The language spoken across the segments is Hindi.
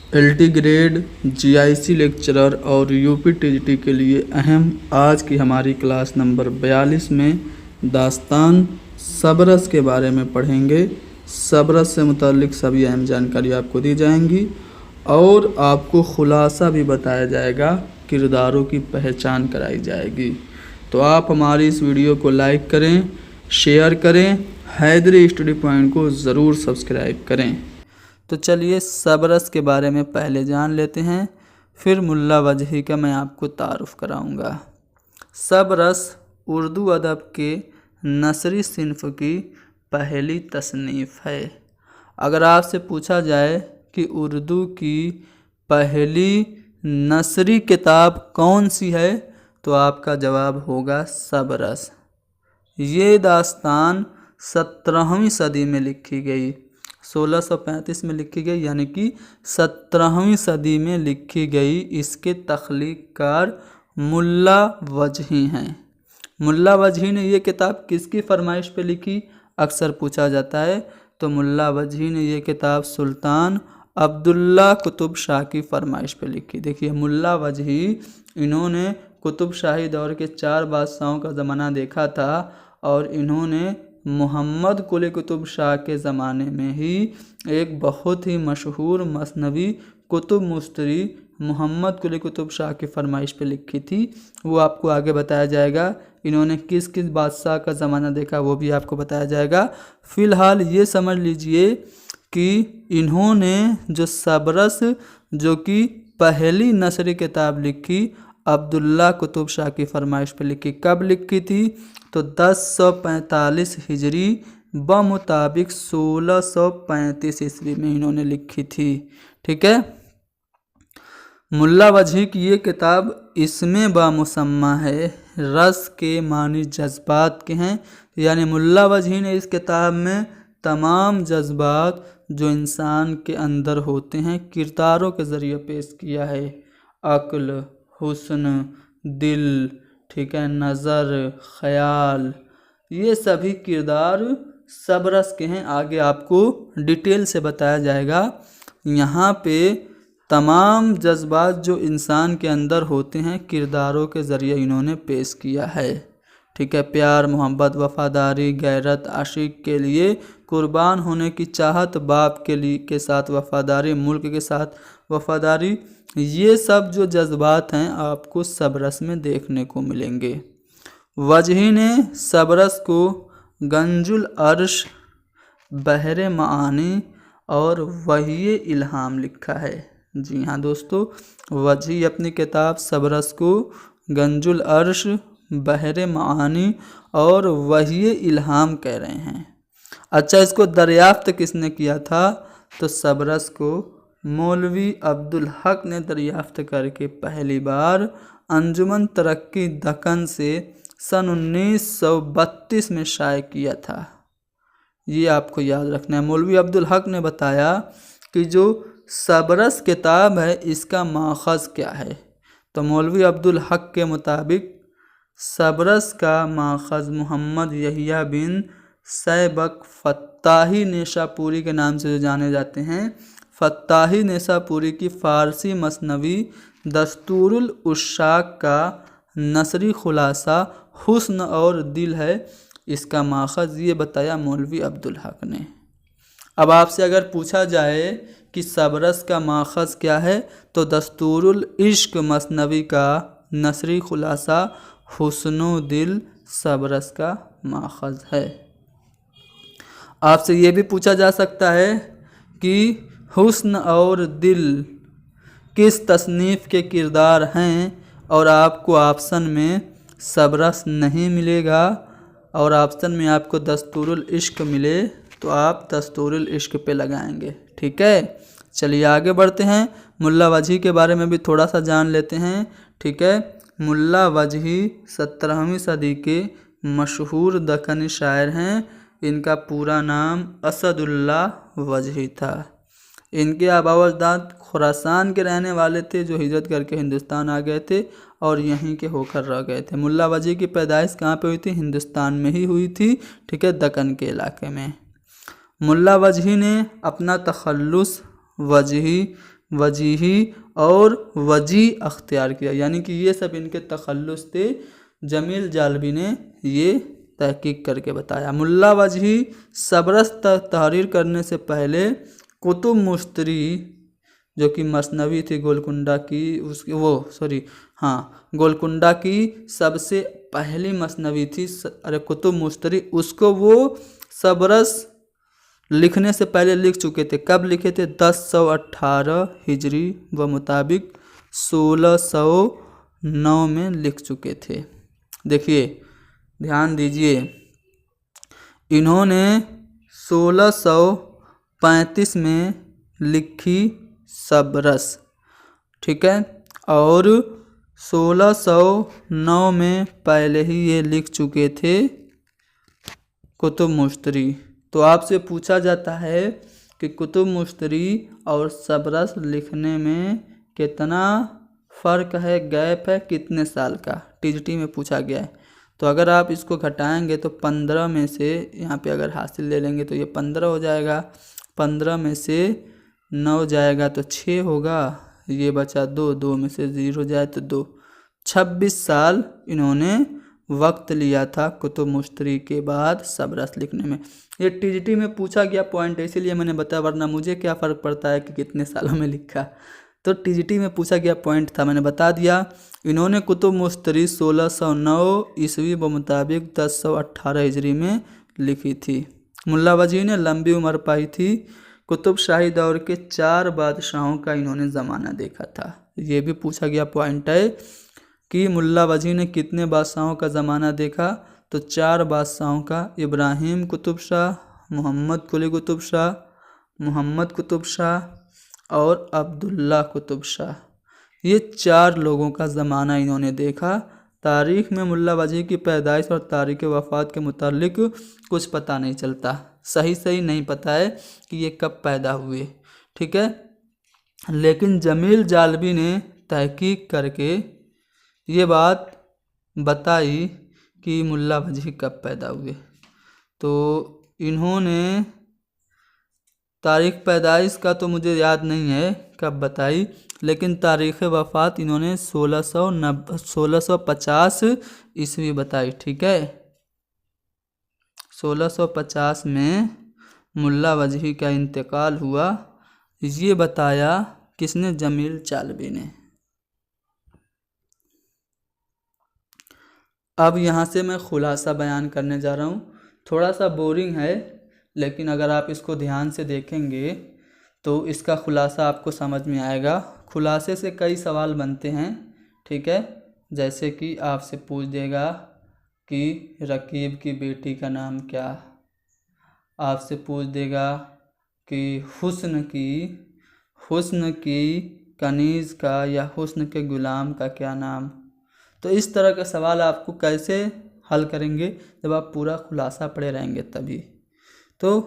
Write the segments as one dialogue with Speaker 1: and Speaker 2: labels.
Speaker 1: एलटी ग्रेड, जीआईसी लेक्चरर और यूपी टीजीटी के लिए अहम आज की हमारी क्लास नंबर 42 में दास्तान सबरस के बारे में पढ़ेंगे। सबरस से मुताल्लिक़ सभी अहम जानकारी आपको दी जाएंगी और आपको खुलासा भी बताया जाएगा, किरदारों की पहचान कराई जाएगी। तो आप हमारी इस वीडियो को लाइक करें, शेयर करें, हैदरी स्टडी पॉइंट को ज़रूर सब्सक्राइब करें। तो चलिए सबरस के बारे में पहले जान लेते हैं, फिर मुल्ला वजही का मैं आपको तारुफ कराऊंगा। सबरस उर्दू अदब के नसरी सिन्फ की पहली तसनीफ़ है। अगर आपसे पूछा जाए कि उर्दू की पहली नसरी किताब कौन सी है, तो आपका जवाब होगा सबरस। ये दास्तान 17वीं सदी में लिखी गई, 1635 में लिखी गई, यानी कि 17वीं सदी में लिखी गई। इसके तख्लीक़कार मुल्ला वजही हैं। मुल्ला वजही ने ये किताब किसकी फरमाइश पे लिखी, अक्सर पूछा जाता है। तो मुल्ला वजही ने ये किताब सुल्तान अब्दुल्ला कुतुब शाह की फरमाइश पे लिखी। देखिए मुल्ला वजही, इन्होंने कुतुब शाही दौर के 4 बादशाहों का ज़माना देखा था और इन्होंने मोहम्मद कुली कुतुब शाह के ज़माने में ही एक बहुत ही मशहूर मसनवी कुतुब मुस्तरी मोहम्मद कुली कुतुब शाह की फरमाइश पे लिखी थी। वो आपको आगे बताया जाएगा। इन्होंने किस किस बादशाह का ज़माना देखा वो भी आपको बताया जाएगा। फ़िलहाल ये समझ लीजिए कि इन्होंने जो सबरस, जो कि पहली नसरी किताब लिखी, अब्दुल्ला कुतुब शाह की फरमाइश पे लिखी। कब लिखी थी, तो 1045 हिजरी बमुताबिक 1635 ईस्वी में इन्होंने लिखी थी। ठीक है। मुल्ला वजही की ये किताब इसमें बामुसम्मा है, रस के मानी जज्बात के हैं। यानी मुल्ला वजही ने इस किताब में तमाम जज्बात जो इंसान के अंदर होते हैं किरदारों के ज़रिए पेश किया है। अक्ल, हुस्न, दिल, ठीक है, नज़र, ख़याल, ये सभी किरदार सबरस के हैं। आगे आपको डिटेल से बताया जाएगा। यहाँ पे तमाम जज्बात जो इंसान के अंदर होते हैं किरदारों के ज़रिए इन्होंने पेश किया है। ठीक है, प्यार, मोहब्बत, वफ़ादारी, गैरत, आशिक के लिए कुर्बान होने की चाहत, बाप के साथ वफ़ादारी, मुल्क के साथ वफ़ादारी, ये सब जो जज्बात हैं आपको सबरस में देखने को मिलेंगे। वजही ने सबरस को गंजुल अर्श, बहरे मानी और वही इल्हाम लिखा है। जी हाँ दोस्तों, वजही अपनी किताब सबरस को गंजुल अर्श, बहरे मानी और वही इल्हाम कह रहे हैं। अच्छा, इसको दरियाफ्त किसने किया था, तो सबरस को मौलवी अब्दुल हक ने दरियाफ्त करके पहली बार अंजुमन तरक्की दक्कन से सन 1932 में शाये किया था। ये आपको याद रखना है। मौलवी अब्दुल हक ने बताया कि जो सबरस किताब है इसका माखज़ क्या है। तो मौलवी अब्दुल हक के मुताबिक सबरस का माखज़ मोहम्मद यहिया बिन सैबक फ़त्ताही नेशापुरी के नाम से जो जाने जाते हैं, फ़त्ताही नेशापुरी की फ़ारसी मसनवी दस्तूरुल उश्शाक का नसरी खुलासा हुस्न और दिल है। इसका माखज़ ये बताया मौलवी अब्दुल हक ने। अब आपसे अगर पूछा जाए कि सबरस का माखज़ क्या है, तो दस्तूरुल इश्क मसनवी का नसरी खुलासा हुस्नो दिल सबरस का माखज़ है। आपसे ये भी पूछा जा सकता है कि हुस्न और दिल किस तसनीफ़ के किरदार हैं, और आपको ऑप्शन में सबरस नहीं मिलेगा और ऑप्शन में आपको दस्तूरुल इश्क मिले तो आप दस्तूरुल इश्क पे लगाएंगे। ठीक है, चलिए आगे बढ़ते हैं। मुल्ला वजही के बारे में भी थोड़ा सा जान लेते हैं। ठीक है, मुल्ला वजही 17वीं सदी के मशहूर दक्कनी शायर हैं। इनका पूरा नाम असदुल्ला वजही था। इनके आबा अजदाद खुरासान के रहने वाले थे, जो हिजरत करके हिंदुस्तान आ गए थे और यहीं के होकर रह गए थे। मुल्ला वजही की पैदाइश कहाँ पे हुई थी, हिंदुस्तान में ही हुई थी। ठीक है, दक्कन के इलाके में। मुल्ला वजही ने अपना तखल्लुस वजही वजीही और वजी अख्तियार किया, यानी कि ये सब इनके तखल्लुस थे। जमील जालबी ने ये तहकीक करके बताया। मुल्ला वजही सबरस तहरीर करने से पहले कुतुब मुश्तरी जो कि मसनवी थी गोलकुंडा की, उसकी गोलकुंडा की सबसे पहली मसनवी थी, कुतुब मुश्तरी, उसको वो सबरस लिखने से पहले लिख चुके थे। कब लिखे थे? 1018 हिजरी व मुताबिक 1609 में लिख चुके थे। देखिए ध्यान दीजिए, इन्होंने 1635 में लिखी सबरस, ठीक है, और 1609 में पहले ही ये लिख चुके थे कुतुब मुश्तरी। तो आपसे पूछा जाता है कि कुतुब मुश्तरी और सबरस लिखने में कितना फ़र्क है, गैप है, कितने साल का, टीजीटी में पूछा गया है। तो अगर आप इसको घटाएंगे तो 15 में से यहाँ पे अगर हासिल ले लेंगे तो ये 15 हो जाएगा, 15 में से 9 जाएगा तो 6 होगा, ये बचा 2, 2 में से 0 जाए तो 2, 26 साल इन्होंने वक्त लिया था कुतुब मुश्तरी के बाद सबरस लिखने में। ये टीजीटी में पूछा गया पॉइंट, इसीलिए मैंने बताया, वरना मुझे क्या फ़र्क पड़ता है कि कितने सालों में लिखा। तो टीजीटी में पूछा गया पॉइंट था, मैंने बता दिया। इन्होंने कुतुब मुश्तरी 1609 ईस्वी व मुताबिक 1018 हिजरी में लिखी थी। मुल्ला वजी ने लंबी उम्र पाई थी। कुतुब शाही दौर के 4 बादशाहों का इन्होंने ज़माना देखा था। ये भी पूछा गया पॉइंट है कि मुल्ला वजी ने कितने बादशाहों का ज़माना देखा, तो 4 बादशाहों का, इब्राहिम कुतुब शाह, मोहम्मद कुली कुतुब शाह, मोहम्मद कुतुब शाह और अब्दुल्ला कुतुब शाह। ये 4 लोगों का ज़माना इन्होंने देखा। तारीख़ में मुल्ला वजी की पैदाइश और तारीख़ वफ़ात के मुतालिक कुछ पता नहीं चलता, सही नहीं पता है कि ये कब पैदा हुए, ठीक है। लेकिन जमील जालबी ने तहकीक करके ये बात बताई कि मुल्ला वजी कब पैदा हुए। तो इन्होंने तारीख़ पैदाइश का तो मुझे याद नहीं है कब बताई, लेकिन तारीख़ वफ़ात इन्होंने 1650 ईस्वी बताई, ठीक है। 1650 में मुल्ला वजी का इंतकाल हुआ, ये बताया किसने? जमील जालबी ने। अब यहाँ से मैं ख़ुलासा बयान करने जा रहा हूँ। थोड़ा सा बोरिंग है, लेकिन अगर आप इसको ध्यान से देखेंगे तो इसका ख़ुलासा आपको समझ में आएगा। ख़ुलासे से कई सवाल बनते हैं, ठीक है। जैसे कि आपसे पूछ देगा कि रकीब की बेटी का नाम क्या, आपसे पूछ देगा कि हुस्न की कनीज़ का या हुस्न के ग़ुलाम का क्या नाम। तो इस तरह के सवाल आपको कैसे हल करेंगे? जब आप पूरा खुलासा पढ़े रहेंगे तभी। तो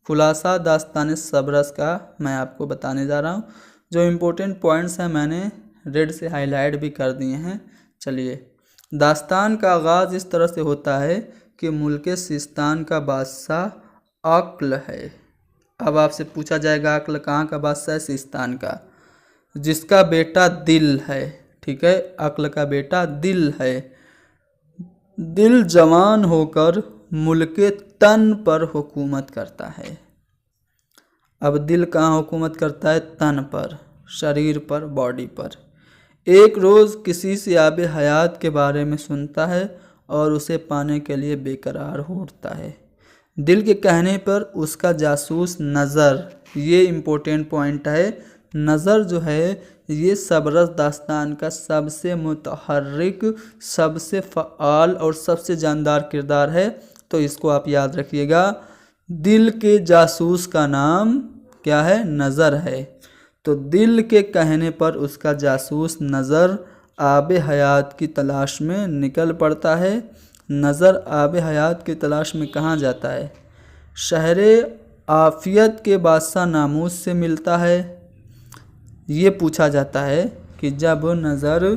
Speaker 1: खुलासा दास्तान सबरस का मैं आपको बताने जा रहा हूँ। जो इम्पोर्टेंट पॉइंट्स हैं मैंने रेड से हाईलाइट भी कर दिए हैं। चलिए, दास्तान का आगाज़ इस तरह से होता है कि मुल्क सिस्तान का बादशाह अक्ल है। अब आपसे पूछा जाएगा अक्ल कहाँ का बादशाह है? सिस्तान का, जिसका बेटा दिल है, ठीक है। अक्ल का बेटा दिल है। दिल जवान होकर मुल्क तन पर हुकूमत करता है। अब दिल कहाँ हुकूमत करता है? तन पर, शरीर पर, बॉडी पर। एक रोज़ किसी से आब हयात के बारे में सुनता है और उसे पाने के लिए बेकरार हो उठता है। दिल के कहने पर उसका जासूस नज़र, ये इम्पोर्टेंट पॉइंट है, नज़र जो है ये सबरस दास्तान का सबसे मुतहर्रिक, सबसे फ़आल और सबसे जानदार किरदार है। तो इसको आप याद रखिएगा। दिल के जासूस का नाम क्या है? नज़र है। तो दिल के कहने पर उसका जासूस नज़र आब हयात की तलाश में निकल पड़ता है। नज़र आब हयात की तलाश में कहाँ जाता है? शहर आफियत के बादशाह नामूस से मिलता है। ये पूछा जाता है कि जब नज़र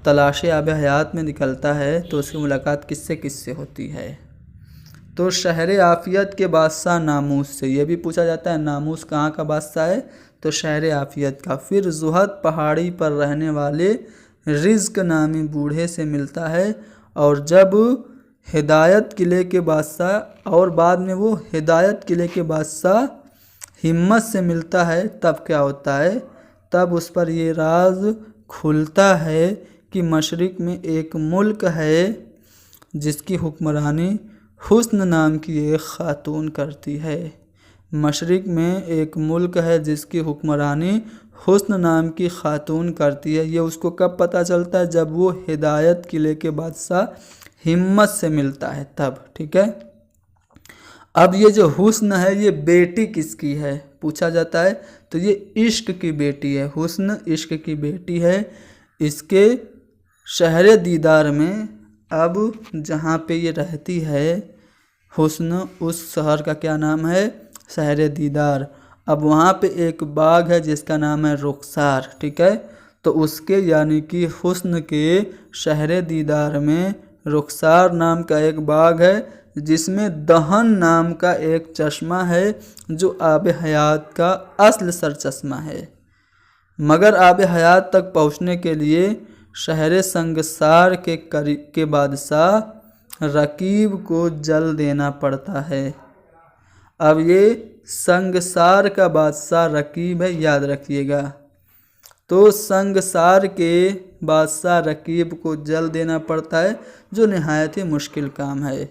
Speaker 1: तलाश आब हयात में निकलता है तो उसकी मुलाकात किससे होती है? तो शहर आफियत के बादशाह नामूस से। ये भी पूछा जाता है नामूस कहाँ का बादशाह है? तो शहर आफियत का। फिर ज़ुहद पहाड़ी पर रहने वाले रिज़्क नामी बूढ़े से मिलता है, और जब हिदायत किले के बादशाह और बाद में वो हिदायत किले के बादशाह हिम्मत से मिलता है, तब क्या होता है, तब उस पर ये राज खुलता है कि मशरिक़ में एक मुल्क है जिसकी हुक्मरानी हुस्न नाम की एक ख़ातून करती है। मशरिक़ में एक मुल्क है जिसकी हुक्मरानी हुस्न नाम की ख़ातून करती है। ये उसको कब पता चलता है, जब वो हिदायत किले के बादशाह हिम्मत से मिलता है तब। ठीक है, अब ये जो हुस्न है ये बेटी किसकी है पूछा जाता है, तो ये इश्क की बेटी है। हुस्न इश्क की बेटी है। इसके शहर दीदार में, अब जहाँ पे ये रहती है हुस्न, उस शहर का क्या नाम है, शहर दीदार। अब वहाँ पे एक बाग है जिसका नाम है रुखसार। ठीक है, तो उसके यानी कि हुस्न के शहर दीदार में रुखसार नाम का एक बाग है जिसमें दहन नाम का एक चश्मा है जो आब हयात का असल सरचश्मा है। मगर आब हयात तक पहुँचने के लिए शहर संगसार के बादशाह रकीब को जल देना पड़ता है। अब ये संगसार का बादशाह रकीब है, याद रखिएगा। तो संगसार के बादशाह रकीब को जल देना पड़ता है, जो निहायत ही मुश्किल काम है।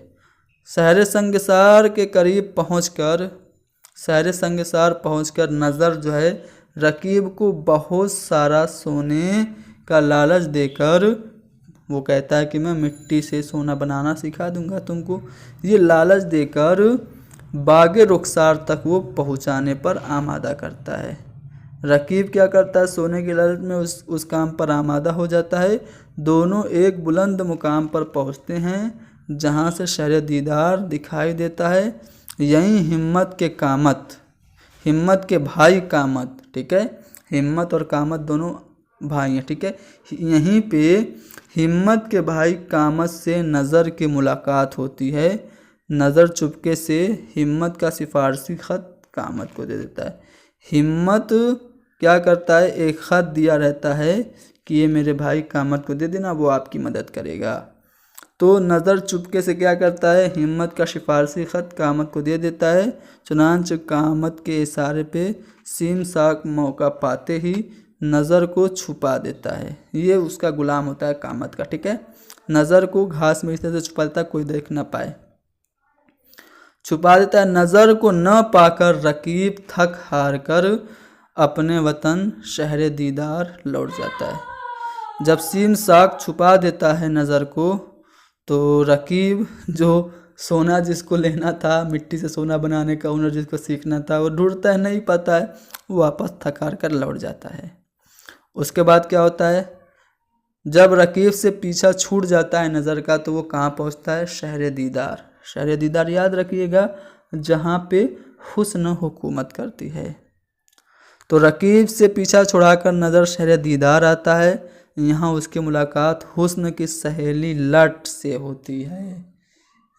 Speaker 1: शहर संगसार के करीब पहुंचकर नज़र जो है रकीब को बहुत सारा सोने का लालच देकर वो कहता है कि मैं मिट्टी से सोना बनाना सिखा दूंगा तुमको। ये लालच देकर बागे रुखसार तक वो पहुंचाने पर आमादा करता है। रकीब क्या करता है, सोने के लालच में उस काम पर आमादा हो जाता है। दोनों एक बुलंद मुकाम पर पहुंचते हैं जहां से शहर दीदार दिखाई देता है। यहीं हिम्मत के भाई कामत, ठीक है, हिम्मत और कामत दोनों भाई हैं। ठीक है, यहीं पे हिम्मत के भाई कामत से नज़र की मुलाकात होती है। नज़र चुपके से हिम्मत का सिफारसी ख़त कामत को दे देता है। हिम्मत क्या करता है, एक ख़त दिया रहता है कि ये मेरे भाई कामत को दे देना, वो आपकी मदद करेगा। तो नज़र चुपके से क्या करता है, हिम्मत का सिफारसी ख़त कामत को दे देता है। चुनांच कामत के इशारे पे सीम साक मौका पाते ही नज़र को छुपा देता है। ये उसका गुलाम होता है कामत का। ठीक है, नज़र को घास में इस तरह से छुपा देता है कोई देख ना पाए, छुपा देता है। नज़र को न पाकर रकीब थक हार कर अपने वतन शहर दीदार लौट जाता है। जब सीम साक छुपा देता है नज़र को, तो रकीब जो सोना जिसको लेना था, मिट्टी से सोना बनाने का हुनर जिसको सीखना था, वो ढूंढता है, नहीं पाता है, वो वापस थक हार कर लौट जाता है। उसके बाद क्या होता है, जब रकीब से पीछा छूट जाता है नज़र का, तो वो कहाँ पहुँचता है, शहर दीदार। शहर दीदार याद रखिएगा, जहाँ पे हुस्न हुकूमत करती है। तो रकीब से पीछा छुड़ाकर नज़र शहर दीदार आता है। यहाँ उसकी मुलाकात हुस्न की सहेली लट से होती है।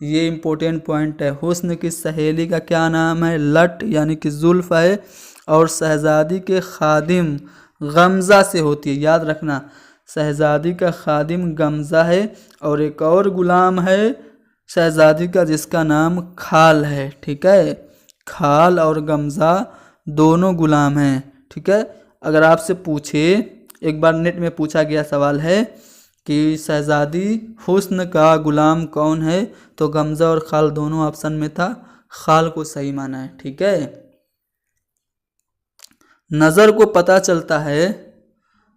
Speaker 1: ये इम्पोर्टेंट पॉइंट है। हुस्न की सहेली का क्या नाम है, लट यानी कि जुल्फ है, और शहजादी के खादिम गमज़ा से होती है। याद रखना, शहजादी का खादिम गमज़ा है, और एक और गुलाम है शहजादी का जिसका नाम खाल है। ठीक है, खाल और गमज़ा दोनों गुलाम हैं। ठीक है, अगर आपसे पूछे, एक बार नेट में पूछा गया सवाल है कि शहजादी हुस्न का गुलाम कौन है, तो गमज़ा और खाल दोनों ऑप्शन में था, खाल को सही माना है। ठीक है, नज़र को पता चलता है,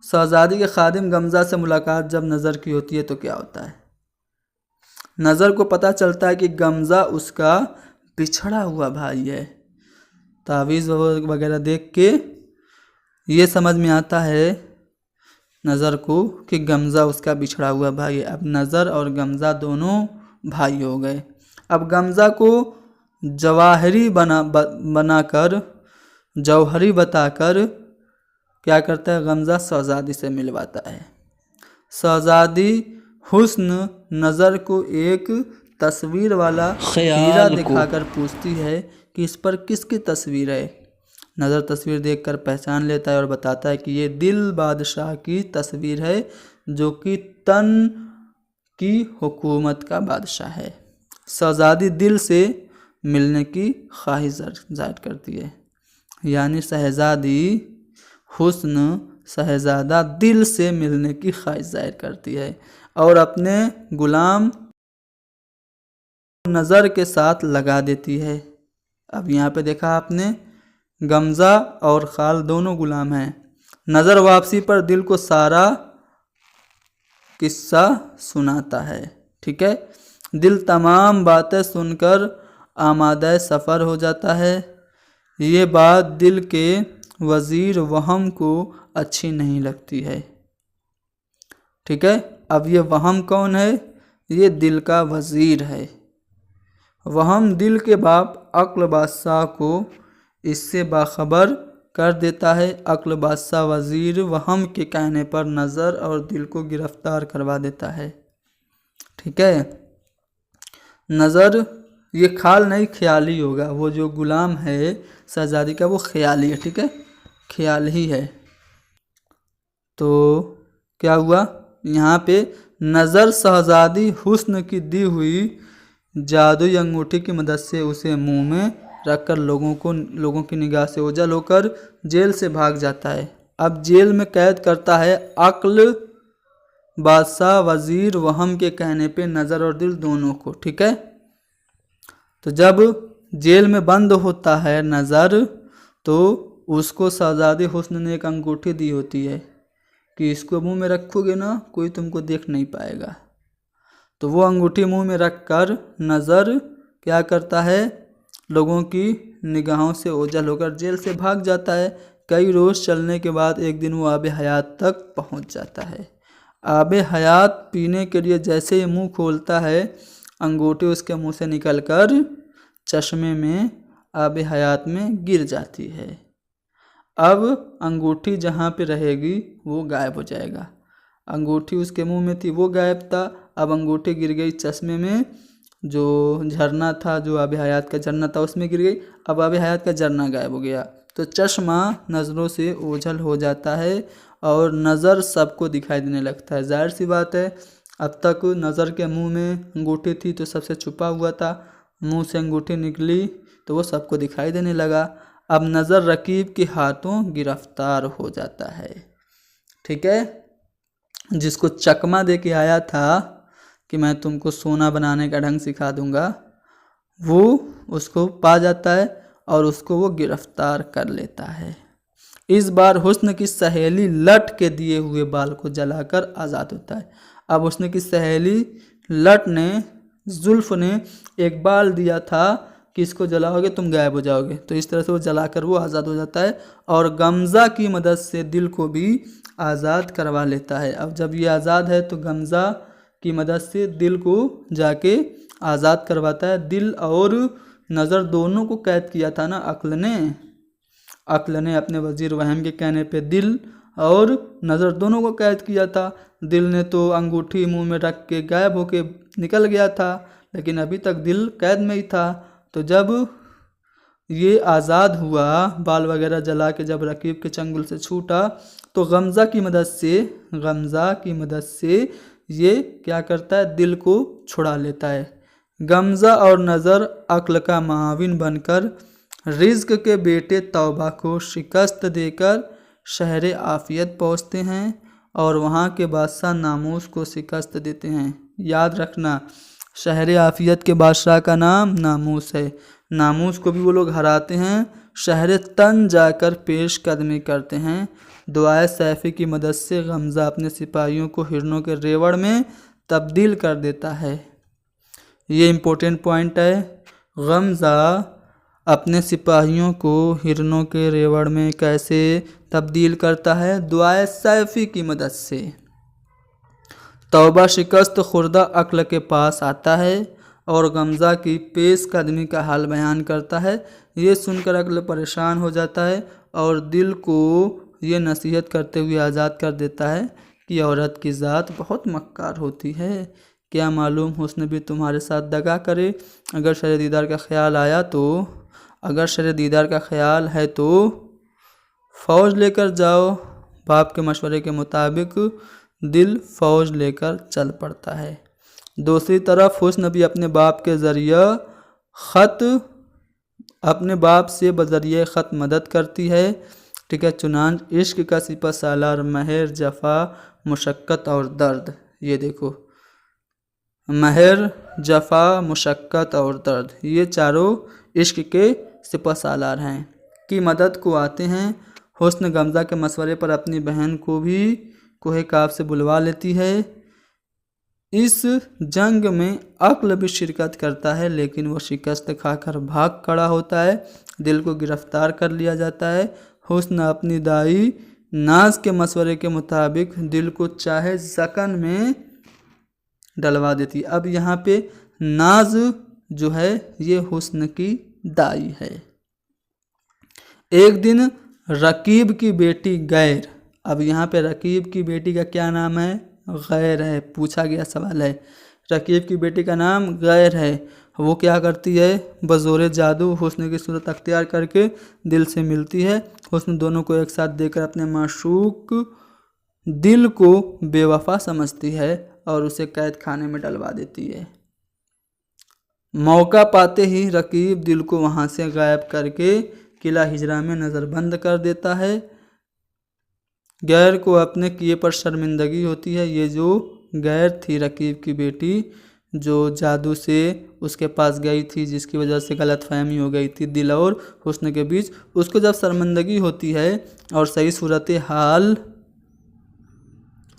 Speaker 1: शहजादी के खादिम गमज़ा से मुलाकात जब नज़र की होती है तो क्या होता है, नज़र को पता चलता है कि गमज़ा उसका बिछड़ा हुआ भाई है। तावीज़ वगैरह देख के ये समझ में आता है नज़र को कि गमज़ा उसका बिछड़ा हुआ भाई है। अब नज़र और गमज़ा दोनों भाई हो गए। अब गमज़ा को जौहरी बताकर क्या करता है, गमज़ा शहजादी से मिलवाता है। शहजादी हुस्न नज़र को एक तस्वीर वाला हीरा दिखाकर पूछती है कि इस पर किसकी तस्वीर है। नज़र तस्वीर देखकर पहचान लेता है और बताता है कि ये दिल बादशाह की तस्वीर है जो कि तन की हुकूमत का बादशाह है। शहज़ादी दिल से मिलने की ख्वाहिश जाहिर करती है, यानी शहज़ादी हुस्न शहज़ादा दिल से मिलने की ख्वाहिश जाहिर करती है और अपने गुलाम नज़र के साथ लगा देती है। अब यहाँ पे देखा आपने, गमज़ा और खाल दोनों गुलाम हैं। नज़र वापसी पर दिल को सारा किस्सा सुनाता है। ठीक है, दिल तमाम बातें सुनकर आमादा सफ़र हो जाता है। ये बात दिल के वज़ीर वहम को अच्छी नहीं लगती है। ठीक है, अब ये वहम कौन है? ये दिल का वज़ीर है। वहम दिल के बाप अक्ल बादशाह को इससे बाखबर कर देता है। अक्ल बादशाह वज़ीर वहम के कहने पर नज़र और दिल को गिरफ्तार करवा देता है। ठीक है, नज़र ये खाल नहीं ख्याली होगा, वो जो गुलाम है शहज़ादी का वो ख्याली है। ठीक है, ख्याल ही है। तो क्या हुआ यहाँ पे, नज़र शहज़ादी हुस्न की दी हुई जादुई अंगूठी की मदद से उसे मुंह में रखकर लोगों की निगाह से ओझल होकर जेल से भाग जाता है। अब जेल में कैद करता है अक्ल बादशाह वज़ीर वहम के कहने पे नज़र और दिल दोनों को। ठीक है, तो जब जेल में बंद होता है नज़र, तो उसको शहज़ादी हुस्न ने एक अंगूठी दी होती है कि इसको मुंह में रखोगे ना कोई तुमको देख नहीं पाएगा। तो वो अंगूठी मुंह में रखकर नज़र क्या करता है, लोगों की निगाहों से ओझल होकर जेल से भाग जाता है। कई रोज़ चलने के बाद एक दिन वो आबे हयात तक पहुंच जाता है। आबे हयात पीने के लिए जैसे ही मुंह खोलता है, अंगूठी उसके मुंह से निकलकर चश्मे में आबे हयात में गिर जाती है। अब अंगूठी जहाँ पे रहेगी वो गायब हो जाएगा। अंगूठी उसके मुंह में थी वो गायब था, अब अंगूठी गिर गई चश्मे में, जो झरना था, जो आबे हयात का झरना था उसमें गिर गई। अब आबे हयात का झरना गायब हो गया, तो चश्मा नज़रों से ओझल हो जाता है और नज़र सबको दिखाई देने लगता है। जाहिर सी बात है, अब तक नज़र के मुंह में अंगूठी थी तो सबसे छुपा हुआ था, मुंह से अंगूठी निकली तो वो सबको दिखाई देने लगा। अब नज़र रकीब के हाथों गिरफ्तार हो जाता है। ठीक है, जिसको चकमा दे के आया था कि मैं तुमको सोना बनाने का ढंग सिखा दूंगा, वो उसको पा जाता है और उसको वो गिरफ्तार कर लेता है। इस बार हुस्न की सहेली लट के दिए हुए बाल को जलाकर आज़ाद होता है। अब हुस्न की सहेली लट ने, जुल्फ ने एक बाल दिया था कि इसको जलाओगे तुम गायब हो जाओगे, तो इस तरह से वो जलाकर वो आज़ाद हो जाता है और गमज़ा की मदद से दिल को भी आज़ाद करवा लेता है। अब जब ये आज़ाद है तो गमज़ा की मदद से दिल को जाके आज़ाद करवाता है। दिल और नज़र दोनों को कैद किया था ना अक्ल ने अपने वज़ीर वहम के कहने पे दिल और नज़र दोनों को कैद किया था। दिल ने तो अंगूठी मुंह में रख के गायब होके निकल गया था, लेकिन अभी तक दिल कैद में ही था। तो जब ये आज़ाद हुआ, बाल वगैरह जला के जब रकीब के चंगुल से छूटा, तो गमज़ा की मदद से ये क्या करता है, दिल को छुड़ा लेता है। गमज़ा और नज़र अक्ल का माविन बनकर रिज़्क के बेटे तौबा को शिकस्त देकर शहर आफियत पहुँचते हैं और वहाँ के बादशाह नामूस को शिकस्त देते हैं। याद रखना, शहर आफियत के बादशाह का नाम नामूस है। नामूस को भी वो लोग हराते हैं, शहर तन जाकर पेश कदमी करते हैं। दुआए सैफ़ी की मदद से गमज़ा अपने सिपाहियों को हिरनों के रेवड़ में तब्दील कर देता है। ये इम्पोर्टेंट पॉइंट है, गमज़ा अपने सिपाहियों को हिरनों के रेवड़ में कैसे तब्दील करता है, दुआए सैफ़ी की मदद से। तौबा शिकस्त खुर्दा अक्ल के पास आता है और गमज़ा की पेश कदमी का हाल बयान करता है। ये सुनकर अक्ल परेशान हो जाता है और दिल को ये नसीहत करते हुए आज़ाद कर देता है कि औरत की ज़ात बहुत मक्कार होती है, क्या मालूम हुस्न भी तुम्हारे साथ दगा करे। अगर शर दीदार का ख्याल है तो फ़ौज लेकर जाओ, बाप के मशवरे के मुताबिक दिल फ़ौज लेकर चल पड़ता है। दूसरी तरफ हुस्न भी अपने बाप के ज़रिए ख़त अपने बाप से बज़रिए ख़त मदद करती है। ठीक है, चुनांच इश्क का सिपह सालार महर जफ़ा मुशक्क़त और दर्द। ये देखो, महर जफ़ा मुशक्क़त और दर्द, ये चारों इश्क के सिपह सालार हैं की मदद को आते हैं। हुस्न गमज़ा के मशवरे पर अपनी बहन को भी कोहे काफ से बुलवा लेती है। इस जंग में अक्ल भी शिरकत करता है, लेकिन वो शिकस्त खाकर भाग खड़ा होता है। दिल को गिरफ्तार कर लिया जाता है। हुस्न अपनी दाई नाज के मशवरे के मुताबिक दिल को चाहे जकन में डलवा देती। अब यहाँ पे नाज जो है ये हुस्न की दाई है। एक दिन रकीब की बेटी गैर, अब यहाँ पे रकीब की बेटी का क्या नाम है? गैर है, पूछा गया सवाल है। रकीब की बेटी का नाम गैर है। वो क्या करती है? बज़ोरे जादू हुस्न की सूरत अख्तियार करके दिल से मिलती है। हुस्न दोनों को एक साथ देखकर अपने माशूक दिल को बेवफा समझती है और उसे कैद खाने में डलवा देती है। मौका पाते ही रकीब दिल को वहाँ से गायब करके किला हिजरा में नज़रबंद कर देता है। गैर को अपने किए पर शर्मिंदगी होती है। ये जो गैर थी रकीब की बेटी, जो जादू से उसके पास गई थी, जिसकी वजह से गलतफहमी हो गई थी दिल और हुस्न के बीच, उसको जब शर्मिंदगी होती है और सही सूरत हाल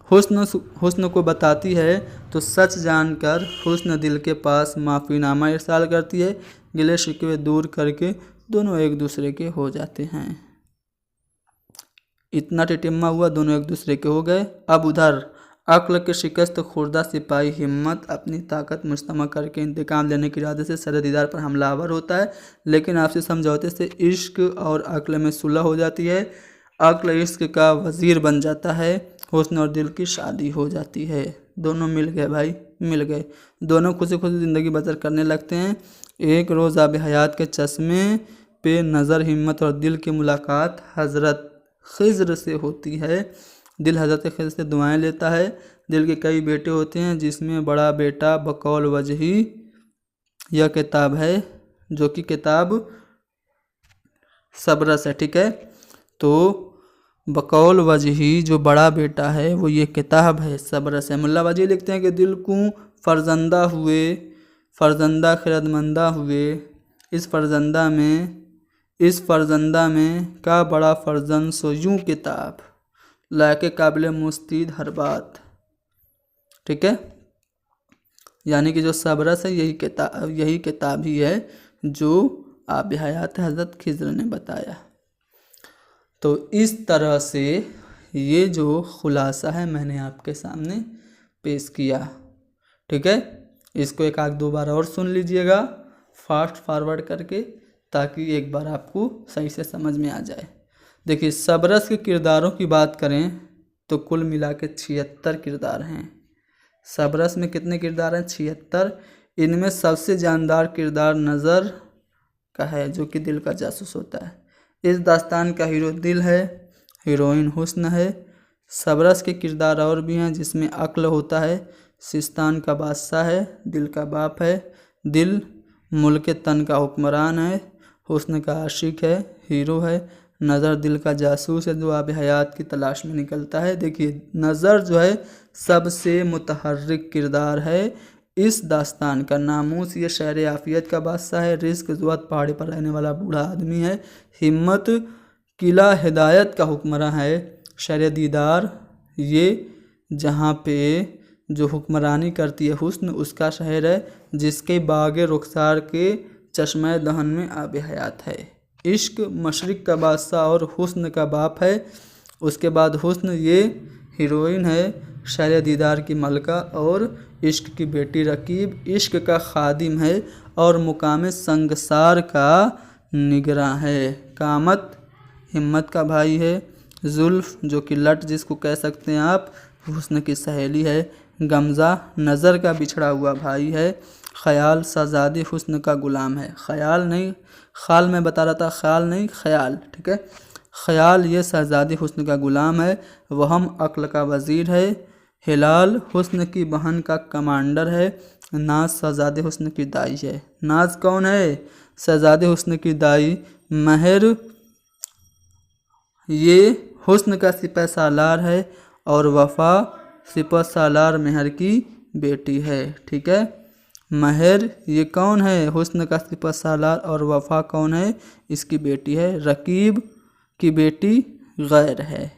Speaker 1: हुस्न को बताती है तो सच जानकर हुस्न दिल के पास माफ़ीनामा इरसाल करती है। गिले शिकवे दूर करके दोनों एक दूसरे के हो जाते हैं। इतना टिटिम्मा हुआ, दोनों एक दूसरे के हो गए। अब उधर अक्ल के शिकस्त खुर्दा सिपाही हिम्मत अपनी ताकत मुस्तमा करके इंतकाम लेने के इरादे से सर दीदार पर हमलावर होता है, लेकिन आपसी समझौते से इश्क और अक्ल में सुलह हो जाती है। अक्ल इश्क का वज़ीर बन जाता है। हुस्न और दिल की शादी हो जाती है। दोनों मिल गए भाई, मिल गए। दोनों खुशी खुशी ज़िंदगी बसर करने लगते हैं। एक रोज़ आब हयात के चश्मे पे नज़र हिम्मत और दिल की मुलाकात हज़रत खिज़्र से होती है। दिल हज़रत खिज़्र से दुआएं लेता है। दिल के कई बेटे होते हैं, जिसमें बड़ा बेटा बकौल वजही यह किताब है, जो कि किताब सबरस है। ठीक है, तो बकौल वजही जो बड़ा बेटा है वो ये किताब है, सबरस है। मुल्ला वजी लिखते हैं कि दिल को फर्जंदा हुए, फर्जंदा खिरदमंदा हुए, इस फर्जंदा में का बड़ा फर्जंद सो यूँ किताब लाके काबिल मुस्तीद हर बात। ठीक है, यानी कि जो सबरस है यही किताब ही है जो आब हयात हज़रत खिज़्र ने बताया। तो इस तरह से ये जो खुलासा है मैंने आपके सामने पेश किया। ठीक है, इसको एक आध दो बार और सुन लीजिएगा फास्ट फॉरवर्ड करके, ताकि एक बार आपको सही से समझ में आ जाए। देखिए, सबरस के किरदारों की बात करें तो कुल मिला के 76 किरदार हैं। सबरस में कितने किरदार हैं? 76। इनमें सबसे जानदार किरदार नज़र का है, जो कि दिल का जासूस होता है। इस दास्तान का हीरो दिल है, हीरोइन हुस्न है। सबरस के किरदार और भी हैं, जिसमें अक्ल होता है, सिस्तान का बादशाह है, दिल का बाप है। दिल मुल्क तन का हुक्मरान है। हुस्न का आशिक है, हीरो है। नज़र दिल का जासूस है, जो आब हयात की तलाश में निकलता है। देखिए, नज़र जो है सबसे मुतहर्रिक किरदार है इस दास्तान का। नामूस ये शहर आफियत का बादशाह है। रिज़्क ज़ुहद पहाड़ी पर रहने वाला बूढ़ा आदमी है। हिम्मत किला हिदायत का हुक्मरान है। शहर दीदार ये जहाँ पे जो हुक्मरानी करती है हुस्न, उसका शहर है, जिसके बाग रुखसार के चश्मे दहन में आब हयात है। इश्क मशरिक का बादशाह और हुस्न का बाप है। उसके बाद हुस्न ये हीरोइन है, शहर दीदार की मलका, और इश्क की बेटी रकीब इश्क का खादिम है और मुकाम संगसार का निगरां है। कामत हिम्मत का भाई है। जुल्फ जो कि लट जिसको कह सकते हैं आप, हुस्न की सहेली है। गमज़ा नज़र का बिछड़ा हुआ भाई है। ख़याल शहज़ादी हुस्न का ग़ुलाम है। ख़याल नहीं, ख़ाल में बता रहा था, ख़याल नहीं ख़याल। ठीक है, ख़याल ये शहज़ादी हुस्न का ग़ुलाम है, वहम अक्ल का वज़ीर है, हिलाल हुस्न की बहन का कमांडर है, नाज शहज़ादे हुस्न की दाई है। नाज कौन है? शहज़ादे हुस्न की दाई। महर ये हुस्न का सिपह सालार है और वफ़ा सिपह सालार महर की बेटी है। ठीक है, महर ये कौन है? हुस्न का सिपह सालार, और वफ़ा कौन है? इसकी बेटी है। रकीब की बेटी गैर है।